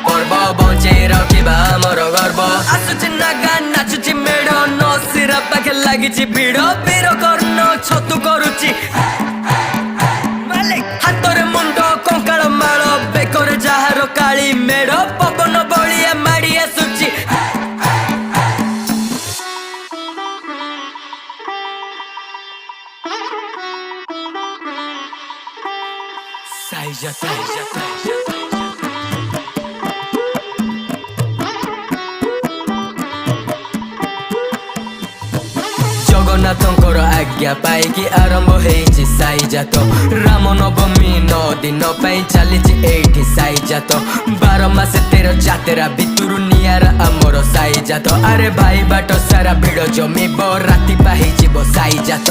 पर्व बंचे रखिबा मोर गर्व आसुची नागा नाचुची मेढ़ नसीरा पाखे लागिची भिड़ वीर कर्ण छतु करुची हाथरे मुंड कंकाल माल बेकर जहार काली मेढ़ पवन बलिया माड़ी आसुची जगन्नाथंकर आज्ञा पाइकी आरंभ होइछि साई जात राम नवमी 9 दिन पाई चलीछि एठी साई जात 12 मास 13 जातेरा भितरु नियारा आमर साई जात अरे भाई बाट सारा भिड़ जमिब राति पाहिजिब साई जात।